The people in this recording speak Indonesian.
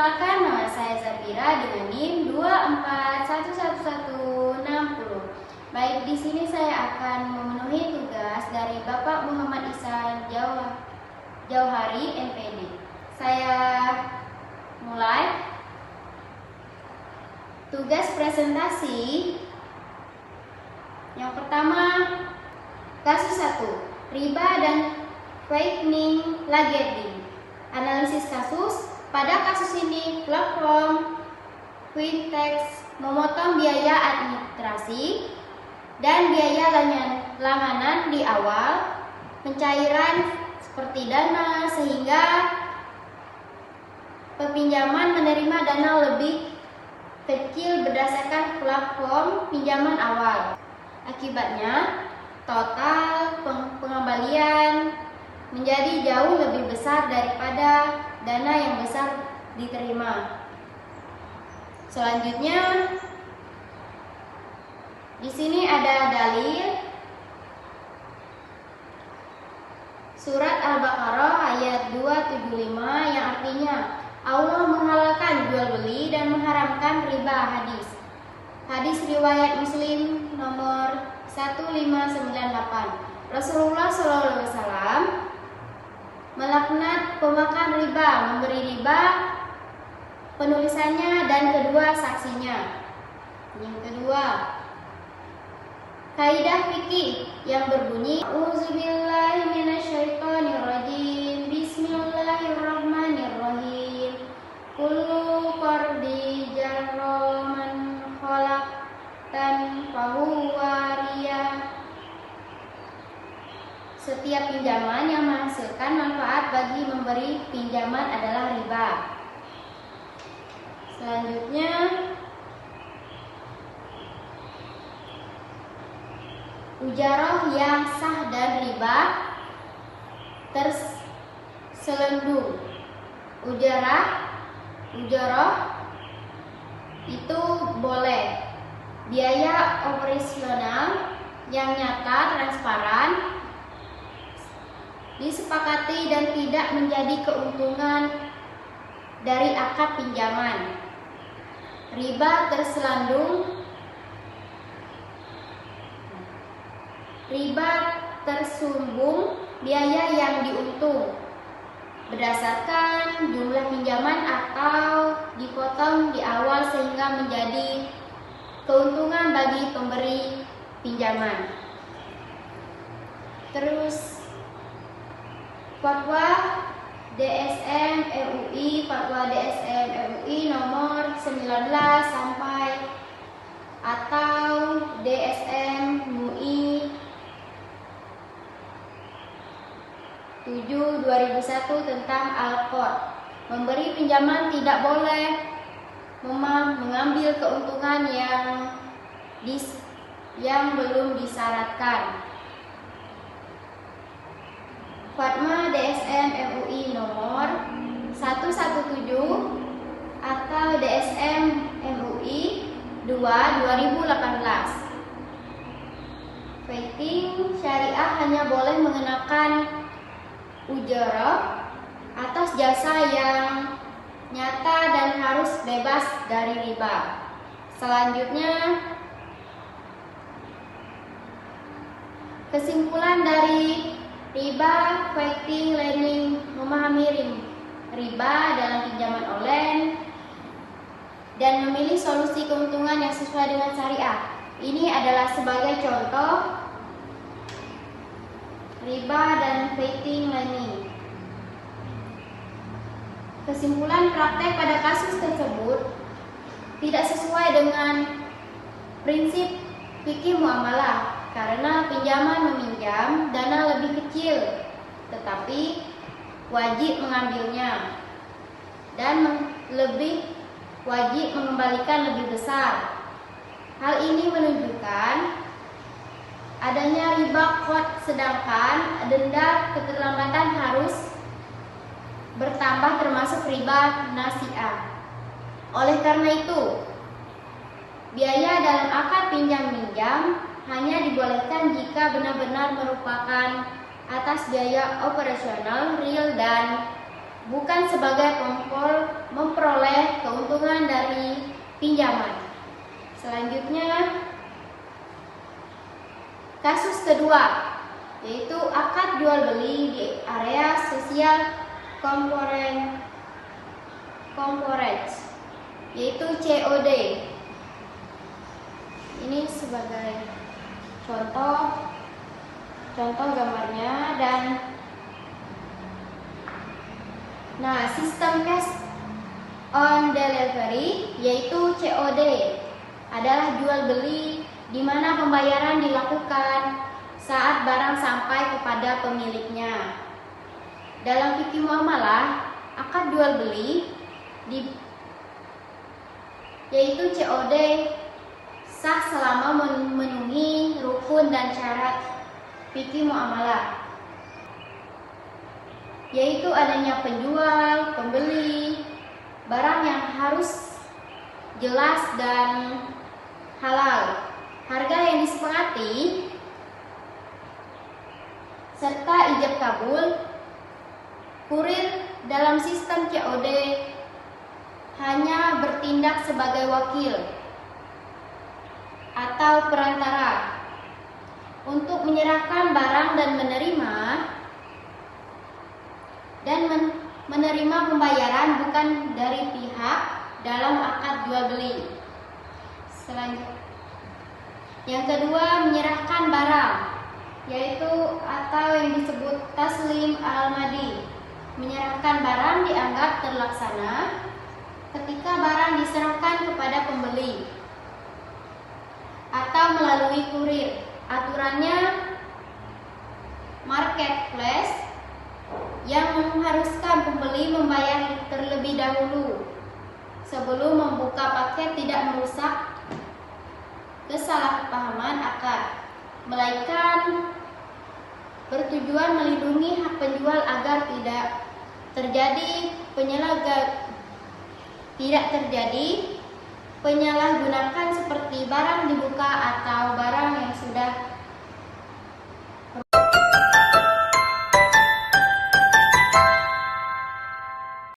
Perkenalkan, nama saya Zafira dengan NIM 2411160. Baik, di sini saya akan memenuhi tugas dari Bapak Muhammad Ihsan Jauhari, MPD. Saya mulai. Tugas presentasi yang pertama, kasus 1, riba dan frightening lagging. Analisis kasus. Pada kasus ini, platform Quintex memotong biaya administrasi dan biaya langganan di awal pencairan seperti dana, sehingga peminjaman menerima dana lebih kecil berdasarkan platform pinjaman awal. Akibatnya, total pengembalian menjadi jauh lebih besar daripada dana yang besar diterima. Selanjutnya, di sini ada dalil surat Al-Baqarah ayat 275 yang artinya Allah menghalalkan jual beli dan mengharamkan riba. Hadis riwayat Muslim nomor 1598. Rasulullah SAW melaknat pemakan riba, memberi riba penulisannya dan kedua saksinya. Yang kedua, kaidah fikih yang berbunyi Auzubillahi minasyaitonirrajim. Bismillahirrahmanirrahim. Kullu qardi jarra man khalaqtan fahuwa riya. Setiap pinjaman yang menghasilkan manfaat bagi memberi pinjaman adalah riba. Selanjutnya, ujaroh yang sah dan riba terselendung. Ujaroh itu boleh biaya operasional yang nyata, transparan, disepakati dan tidak menjadi keuntungan dari akad pinjaman. Riba tersumbung biaya yang diuntung berdasarkan jumlah pinjaman atau dipotong di awal sehingga menjadi keuntungan bagi pemberi pinjaman. Terus Fatwa DSM MUI nomor 19 sampai atau DSM MUI 7/2001 tentang Al-Qard. Memberi pinjaman tidak boleh mengambil keuntungan yang belum disyaratkan. Fatwa DSM MUI nomor 117 atau DSM MUI 2/2018. Fighting syariah hanya boleh mengenakan ujarah atas jasa yang nyata dan harus bebas dari riba. Selanjutnya, kesimpulan dari riba, fighting, lending, memahami riba dalam pinjaman online dan memilih solusi keuntungan yang sesuai dengan syariah. Ini adalah sebagai contoh riba dan fighting, lending. Kesimpulan praktek pada kasus tersebut tidak sesuai dengan prinsip fikih muamalah karena pinjaman meminjam dana lebih kecil tetapi wajib mengambilnya dan lebih wajib mengembalikan lebih besar. Hal ini menunjukkan adanya riba qard, sedangkan denda keterlambatan harus bertambah termasuk riba nasi'ah. Oleh karena itu, biaya dalam akad pinjam-minjam hanya dibolehkan jika benar-benar merupakan atas biaya operasional real dan bukan sebagai memperoleh pinjaman. Selanjutnya, kasus kedua, yaitu akad jual beli di area sosial corporate, yaitu COD. Ini sebagai contoh gambarnya. Dan sistem cash on delivery, yaitu COD, adalah jual beli di mana pembayaran dilakukan saat barang sampai kepada pemiliknya. Dalam fikih muamalah, akad jual beli yaitu COD sah selama memenuhi rukun dan syarat fikih muamalah, yaitu adanya penjual, pembeli, barang yang harus jelas dan halal, harga yang disepakati, serta ijab kabul. Kurir dalam sistem COD hanya bertindak sebagai wakil atau perantara untuk menyerahkan barang dan menerima pembayaran bukan dari pihak dalam akad jual beli. Selanjutnya, yang kedua, menyerahkan barang, yaitu atau yang disebut taslim al-madi. Menyerahkan barang dianggap terlaksana ketika barang diserahkan kepada pembeli atau melalui kurir. Aturannya marketplace yang mengharuskan pembeli membayar terlebih dahulu sebelum membuka paket tidak merusak kesalahpahaman akad, melainkan bertujuan melindungi hak penjual agar tidak terjadi penyalahgunaan seperti barang dibuka atau barang yang